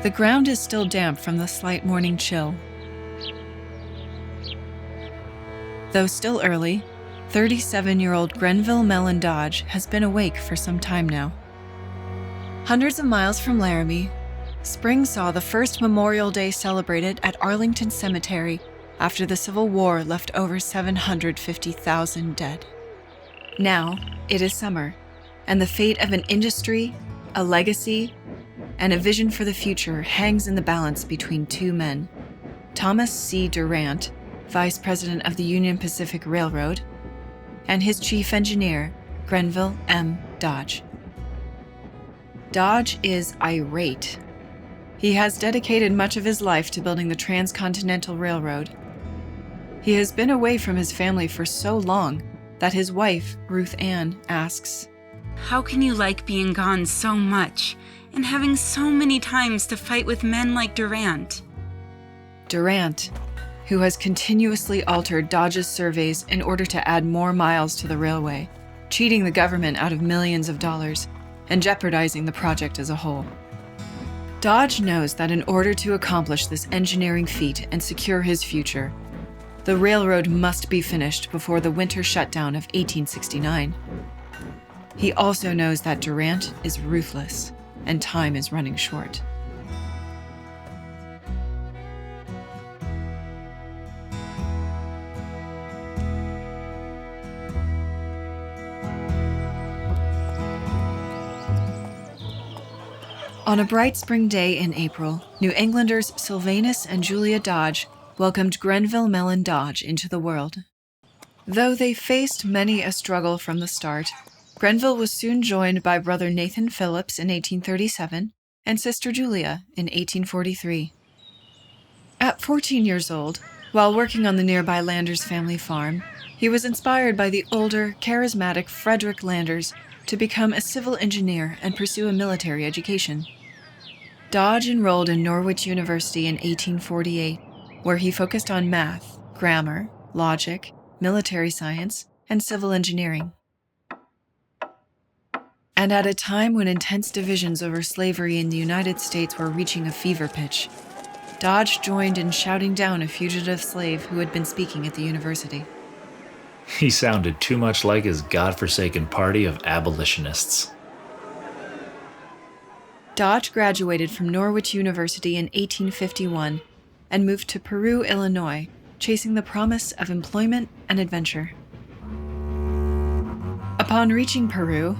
The ground is still damp from the slight morning chill. Though still early, 37-year-old Grenville Mellen Dodge has been awake for some time now. Hundreds of miles from Laramie, spring saw the first Memorial Day celebrated at Arlington Cemetery after the Civil War left over 750,000 dead. Now, it is summer, and the fate of an industry, a legacy, and a vision for the future hangs in the balance between two men, Thomas C. Durant, Vice President of the Union Pacific Railroad, and his chief engineer, Grenville M. Dodge. Dodge is irate. He has dedicated much of his life to building the Transcontinental Railroad. He has been away from his family for so long that his wife, Ruth Ann, asks, "How can you like being gone so much and having so many times to fight with men like Durant?" Durant, who has continuously altered Dodge's surveys in order to add more miles to the railway, cheating the government out of millions of dollars and jeopardizing the project as a whole. Dodge knows that in order to accomplish this engineering feat and secure his future, the railroad must be finished before the winter shutdown of 1869. He also knows that Durant is ruthless and time is running short. On a bright spring day in April, New Englanders Sylvanus and Julia Dodge welcomed Grenville Mellen Dodge into the world. Though they faced many a struggle from the start, Grenville was soon joined by brother Nathan Phillips in 1837 and sister Julia in 1843. At 14 years old, while working on the nearby Landers family farm, he was inspired by the older, charismatic Frederick Landers to become a civil engineer and pursue a military education. Dodge enrolled in Norwich University in 1848, where he focused on math, grammar, logic, military science, and civil engineering. And at a time when intense divisions over slavery in the United States were reaching a fever pitch, Dodge joined in shouting down a fugitive slave who had been speaking at the university. He sounded too much like his godforsaken party of abolitionists. Dodge graduated from Norwich University in 1851 and moved to Peru, Illinois, chasing the promise of employment and adventure. Upon reaching Peru,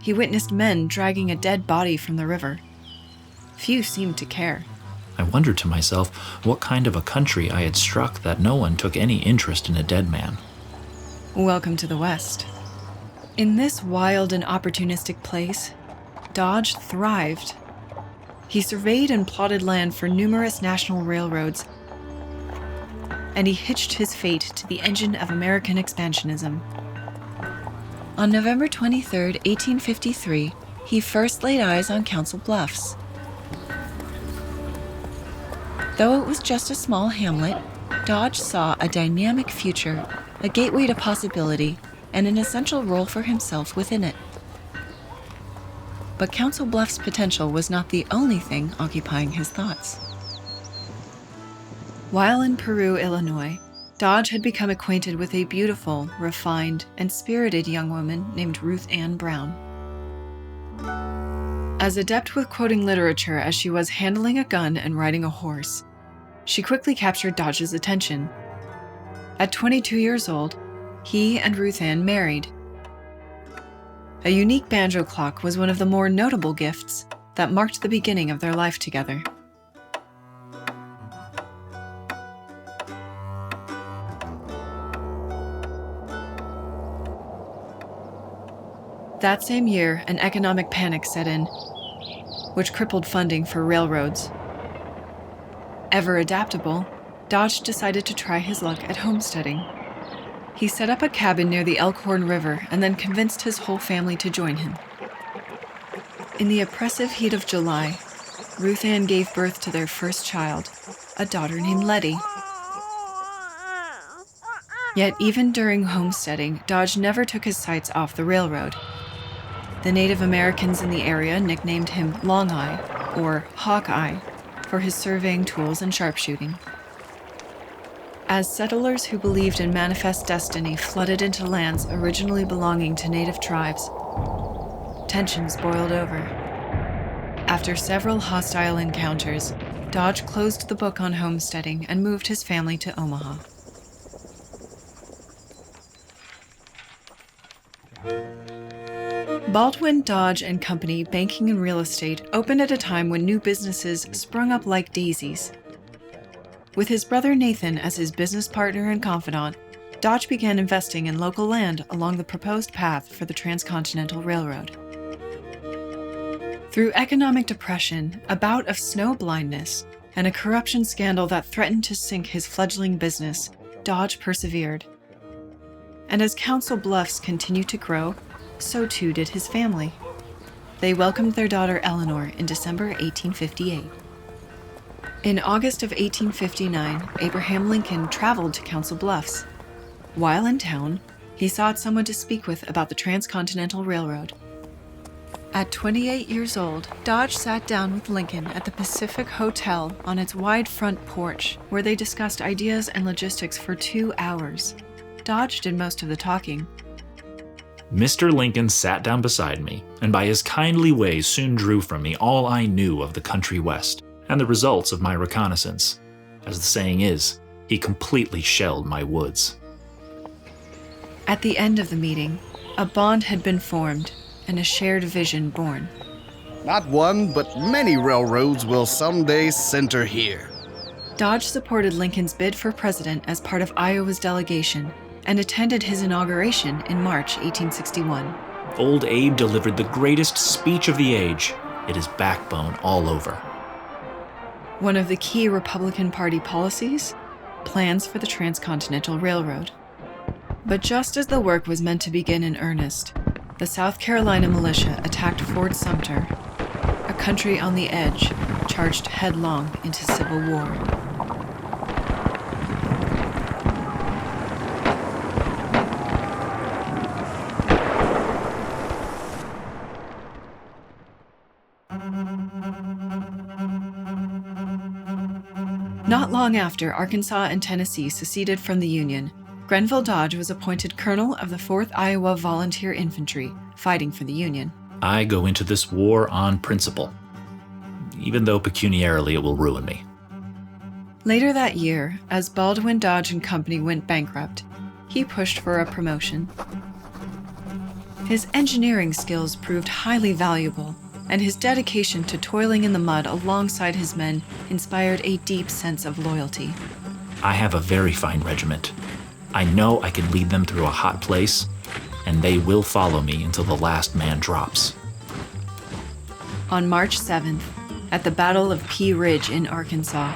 he witnessed men dragging a dead body from the river. Few seemed to care. I wondered to myself what kind of a country I had struck that no one took any interest in a dead man. Welcome to the West. In this wild and opportunistic place, Dodge thrived. He surveyed and plotted land for numerous national railroads, and he hitched his fate to the engine of American expansionism. On November 23, 1853, he first laid eyes on Council Bluffs. Though it was just a small hamlet, Dodge saw a dynamic future, a gateway to possibility, and an essential role for himself within it. But Council Bluffs' potential was not the only thing occupying his thoughts. While in Peru, Illinois, Dodge had become acquainted with a beautiful, refined, and spirited young woman named Ruth Ann Brown. As adept with quoting literature as she was handling a gun and riding a horse, she quickly captured Dodge's attention. At 22 years old, he and Ruth Ann married. A unique banjo clock was one of the more notable gifts that marked the beginning of their life together. That same year, an economic panic set in, which crippled funding for railroads. Ever adaptable, Dodge decided to try his luck at homesteading. He set up a cabin near the Elkhorn River and then convinced his whole family to join him. In the oppressive heat of July, Ruth Ann gave birth to their first child, a daughter named Letty. Yet even during homesteading, Dodge never took his sights off the railroad. The Native Americans in the area nicknamed him Long Eye, or Hawkeye, for his surveying tools and sharpshooting. As settlers who believed in manifest destiny flooded into lands originally belonging to native tribes, tensions boiled over. After several hostile encounters, Dodge closed the book on homesteading and moved his family to Omaha. Baldwin, Dodge & Company Banking and Real Estate opened at a time when new businesses sprung up like daisies. With his brother Nathan as his business partner and confidant, Dodge began investing in local land along the proposed path for the Transcontinental Railroad. Through economic depression, a bout of snow blindness, and a corruption scandal that threatened to sink his fledgling business, Dodge persevered. And as Council Bluffs continued to grow, so too did his family. They welcomed their daughter Eleanor in December 1858. In August of 1859, Abraham Lincoln traveled to Council Bluffs. While in town, he sought someone to speak with about the Transcontinental Railroad. At 28 years old, Dodge sat down with Lincoln at the Pacific Hotel on its wide front porch, where they discussed ideas and logistics for 2 hours. Dodge did most of the talking. Mr. Lincoln sat down beside me, and by his kindly ways soon drew from me all I knew of the country west and the results of my reconnaissance. As the saying is, he completely shelled my woods. At the end of the meeting, a bond had been formed and a shared vision born. Not one, but many railroads will someday center here. Dodge supported Lincoln's bid for president as part of Iowa's delegation and attended his inauguration in March 1861. Old Abe delivered the greatest speech of the age. It is backbone all over. One of the key Republican Party policies? Plans for the Transcontinental Railroad. But just as the work was meant to begin in earnest, the South Carolina militia attacked Fort Sumter, a country on the edge, charged headlong into civil war. Not long after Arkansas and Tennessee seceded from the Union, Grenville Dodge was appointed colonel of the 4th Iowa Volunteer Infantry, fighting for the Union. I go into this war on principle, even though pecuniarily it will ruin me. Later that year, as Baldwin, Dodge & Company went bankrupt, he pushed for a promotion. His engineering skills proved highly valuable, and his dedication to toiling in the mud alongside his men inspired a deep sense of loyalty. I have a very fine regiment. I know I can lead them through a hot place, and they will follow me until the last man drops. On March 7th, at the Battle of Pea Ridge in Arkansas,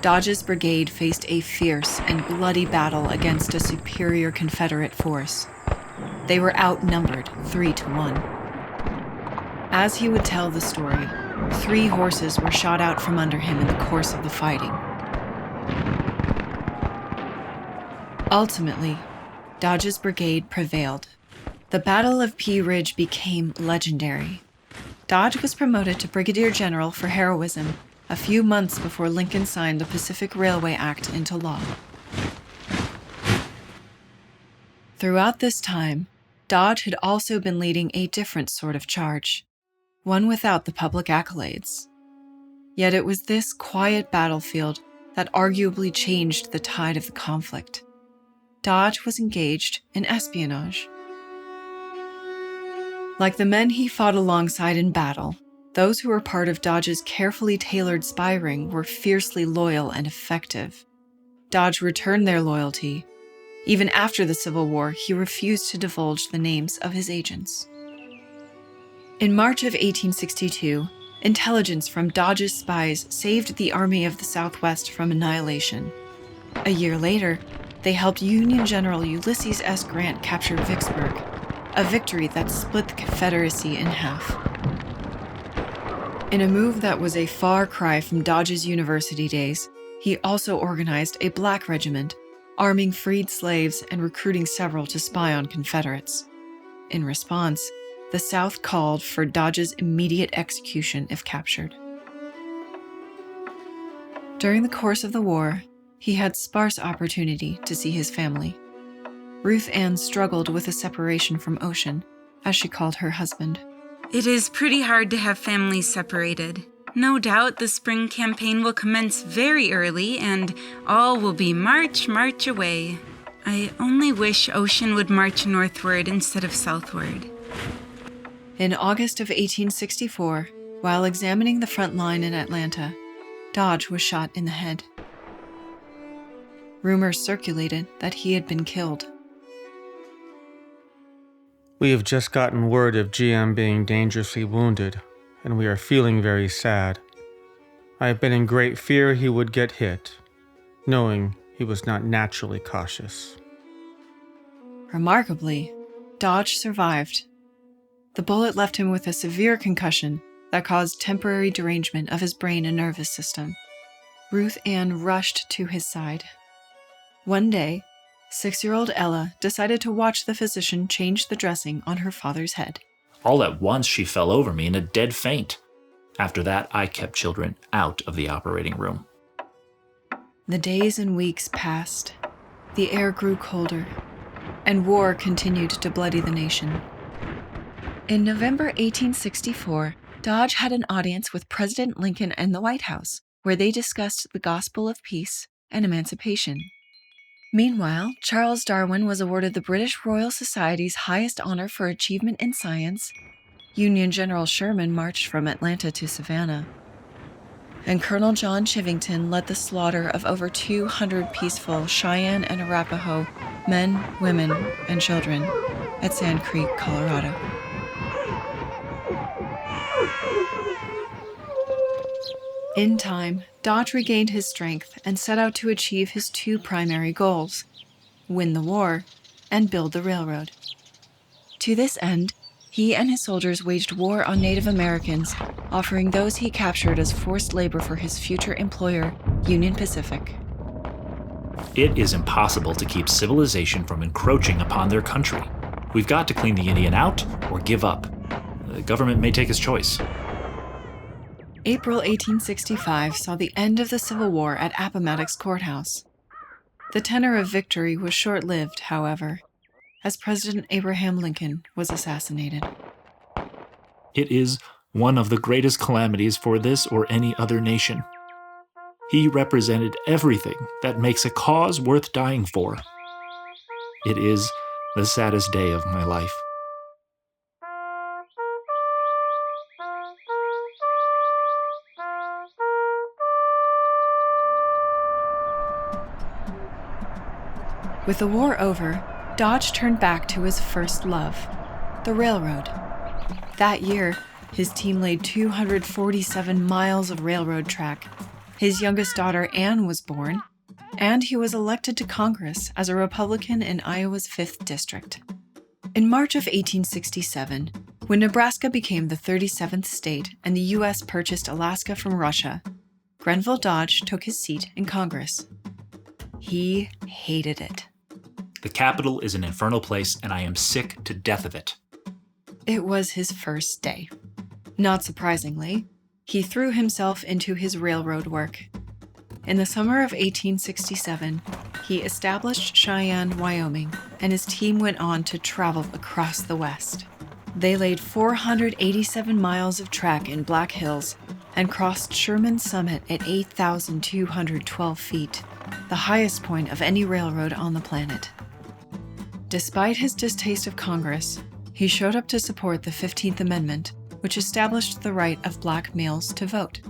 Dodge's brigade faced a fierce and bloody battle against a superior Confederate force. They were outnumbered 3-1. As he would tell the story, 3 horses were shot out from under him in the course of the fighting. Ultimately, Dodge's brigade prevailed. The Battle of Pea Ridge became legendary. Dodge was promoted to brigadier general for heroism a few months before Lincoln signed the Pacific Railway Act into law. Throughout this time, Dodge had also been leading a different sort of charge, one without the public accolades. Yet it was this quiet battlefield that arguably changed the tide of the conflict. Dodge was engaged in espionage. Like the men he fought alongside in battle, those who were part of Dodge's carefully tailored spy ring were fiercely loyal and effective. Dodge returned their loyalty. Even after the Civil War, he refused to divulge the names of his agents. In March of 1862, intelligence from Dodge's spies saved the Army of the Southwest from annihilation. A year later, they helped Union General Ulysses S. Grant capture Vicksburg, a victory that split the Confederacy in half. In a move that was a far cry from Dodge's university days, he also organized a black regiment, arming freed slaves and recruiting several to spy on Confederates. In response, the South called for Dodge's immediate execution if captured. During the course of the war, he had sparse opportunity to see his family. Ruth Ann struggled with a separation from Ocean, as she called her husband. It is pretty hard to have families separated. No doubt the spring campaign will commence very early and all will be march, march away. I only wish Ocean would march northward instead of southward. In August of 1864, while examining the front line in Atlanta, Dodge was shot in the head. Rumors circulated that he had been killed. We have just gotten word of GM being dangerously wounded, and we are feeling very sad. I have been in great fear he would get hit, knowing he was not naturally cautious. Remarkably, Dodge survived. The bullet left him with a severe concussion that caused temporary derangement of his brain and nervous system. Ruth Ann rushed to his side. One day, 6-year-old Ella decided to watch the physician change the dressing on her father's head. All at once, she fell over me in a dead faint. After that, I kept children out of the operating room. The days and weeks passed. The air grew colder, and war continued to bloody the nation. In November 1864, Dodge had an audience with President Lincoln and the White House, where they discussed the gospel of peace and emancipation. Meanwhile, Charles Darwin was awarded the British Royal Society's highest honor for achievement in science. Union General Sherman marched from Atlanta to Savannah. And Colonel John Chivington led the slaughter of over 200 peaceful Cheyenne and Arapaho men, women, and children at Sand Creek, Colorado. In time, Dodge regained his strength and set out to achieve his two primary goals: win the war and build the railroad. To this end, he and his soldiers waged war on Native Americans, offering those he captured as forced labor for his future employer, Union Pacific. It is impossible to keep civilization from encroaching upon their country. We've got to clean the Indian out or give up. The government may take its choice. April 1865 saw the end of the Civil War at Appomattox Courthouse. The tenor of victory was short-lived, however, as President Abraham Lincoln was assassinated. It is one of the greatest calamities for this or any other nation. He represented everything that makes a cause worth dying for. It is the saddest day of my life. With the war over, Dodge turned back to his first love, the railroad. That year, his team laid 247 miles of railroad track. His youngest daughter, Anne, was born, and he was elected to Congress as a Republican in Iowa's 5th District. In March of 1867, when Nebraska became the 37th state and the U.S. purchased Alaska from Russia, Grenville Dodge took his seat in Congress. He hated it. The Capitol is an infernal place, and I am sick to death of it. It was his first day. Not surprisingly, he threw himself into his railroad work. In the summer of 1867, he established Cheyenne, Wyoming, and his team went on to travel across the West. They laid 487 miles of track in Black Hills and crossed Sherman Summit at 8,212 feet, the highest point of any railroad on the planet. Despite his distaste of Congress, he showed up to support the 15th Amendment, which established the right of black males to vote.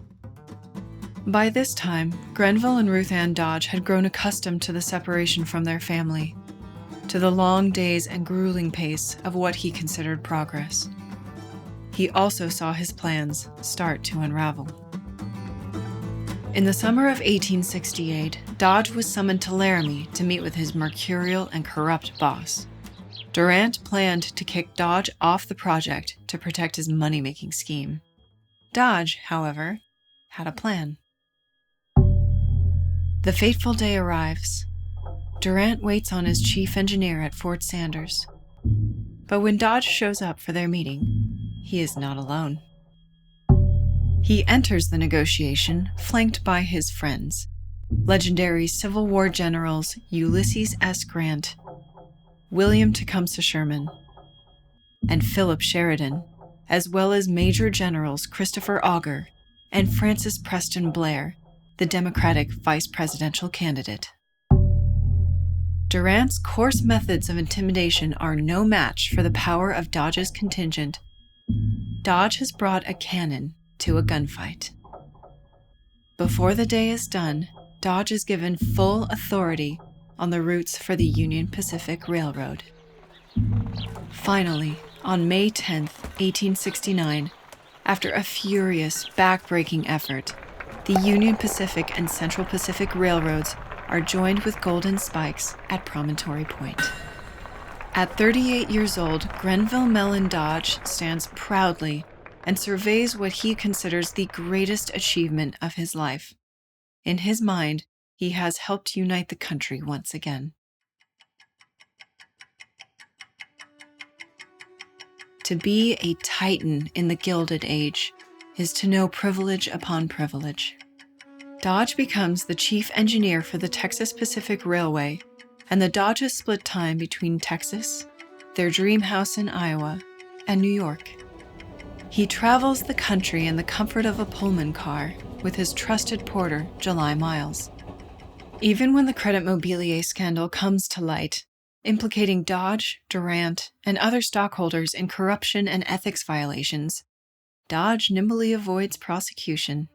By this time, Grenville and Ruth Ann Dodge had grown accustomed to the separation from their family, to the long days and grueling pace of what he considered progress. He also saw his plans start to unravel. In the summer of 1868, Dodge was summoned to Laramie to meet with his mercurial and corrupt boss. Durant planned to kick Dodge off the project to protect his money-making scheme. Dodge, however, had a plan. The fateful day arrives. Durant waits on his chief engineer at Fort Sanders. But when Dodge shows up for their meeting, he is not alone. He enters the negotiation flanked by his friends, legendary Civil War generals Ulysses S. Grant, William Tecumseh Sherman, and Philip Sheridan, as well as Major Generals Christopher Augur and Francis Preston Blair, the Democratic vice presidential candidate. Durant's coarse methods of intimidation are no match for the power of Dodge's contingent. Dodge has brought a cannon to a gunfight. Before the day is done, Dodge is given full authority on the routes for the Union Pacific Railroad. Finally, on May 10, 1869, after a furious, back-breaking effort, the Union Pacific and Central Pacific Railroads are joined with golden spikes at Promontory Point. At 38 years old, Grenville Mellen Dodge stands proudly and surveys what he considers the greatest achievement of his life. In his mind, he has helped unite the country once again. To be a titan in the Gilded Age is to know privilege upon privilege. Dodge becomes the chief engineer for the Texas Pacific Railway, and the Dodges split time between Texas, their dream house in Iowa, and New York. He travels the country in the comfort of a Pullman car with his trusted porter, July Miles. Even when the Credit Mobilier scandal comes to light, implicating Dodge, Durant, and other stockholders in corruption and ethics violations, Dodge nimbly avoids prosecution.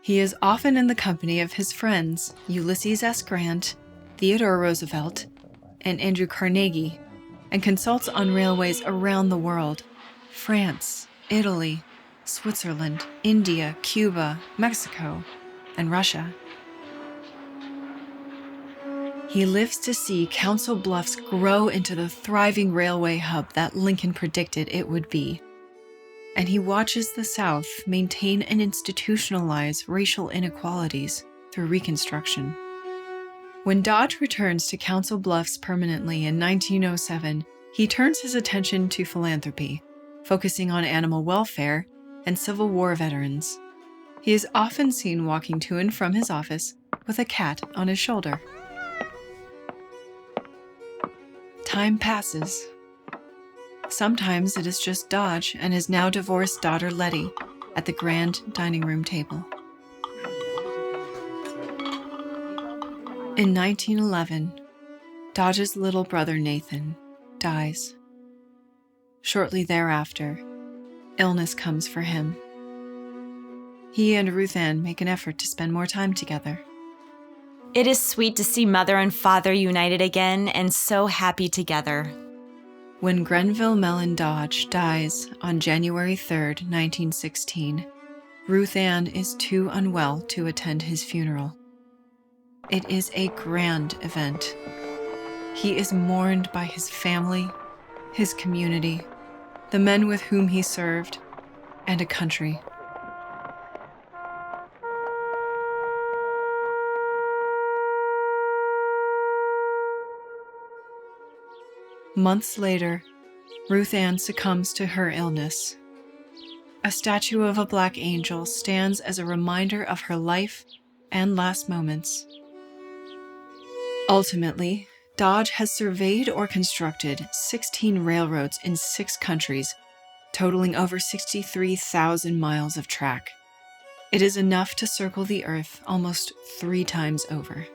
He is often in the company of his friends Ulysses S. Grant, Theodore Roosevelt, and Andrew Carnegie, and consults on railways around the world: France, Italy, Switzerland, India, Cuba, Mexico, and Russia. He lives to see Council Bluffs grow into the thriving railway hub that Lincoln predicted it would be. And he watches the South maintain and institutionalize racial inequalities through Reconstruction. When Dodge returns to Council Bluffs permanently in 1907, he turns his attention to philanthropy, focusing on animal welfare and Civil War veterans. He is often seen walking to and from his office with a cat on his shoulder. Time passes. Sometimes it is just Dodge and his now divorced daughter Letty at the grand dining room table. In 1911, Dodge's little brother Nathan dies. Shortly thereafter, illness comes for him. He and Ruth Ann make an effort to spend more time together. It is sweet to see mother and father united again and so happy together. When Grenville Mellen Dodge dies on January 3rd, 1916, Ruth Ann is too unwell to attend his funeral. It is a grand event. He is mourned by his family, his community, the men with whom he served, and a country. Months later, Ruth Ann succumbs to her illness. A statue of a black angel stands as a reminder of her life and last moments. Ultimately, Dodge has surveyed or constructed 16 railroads in 6 countries, totaling over 63,000 miles of track. It is enough to circle the earth almost 3 times over.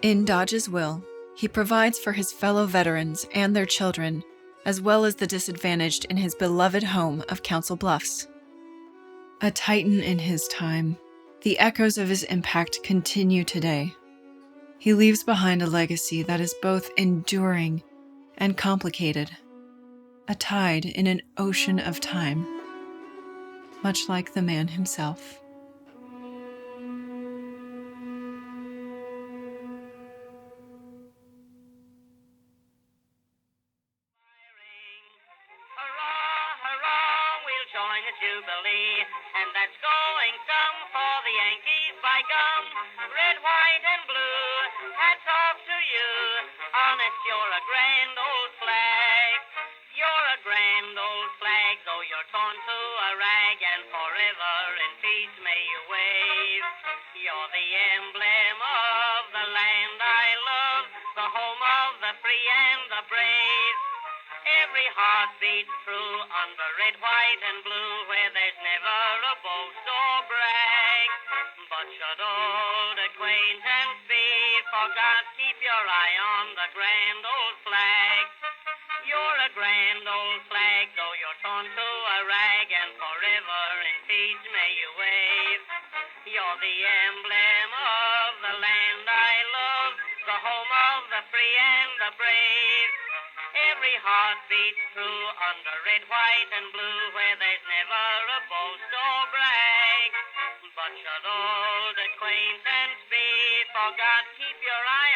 In Dodge's will, he provides for his fellow veterans and their children, as well as the disadvantaged in his beloved home of Council Bluffs. A titan in his time, the echoes of his impact continue today. He leaves behind a legacy that is both enduring and complicated, a tide in an ocean of time, much like the man himself. Jubilee, and that's going some for the Yankees by gum. Red, white, and blue, hats off to you. Honest, you're a grand old flag. You're a grand old flag, though you're torn to a rag, and forever the brave. Every heart beats true under red, white, and blue, where there's never a boast or brag. But should old acquaintance be forgot, keep your eye on the grand old flag. You're a grand old flag, though you're torn to a rag, and forever in peace may you wave. You're the emblem of the land I love, the home of the free and the brave. Every heart beats true under red, white, and blue, where there's never a boast or brag. But should old acquaintance be forgot, keep your eye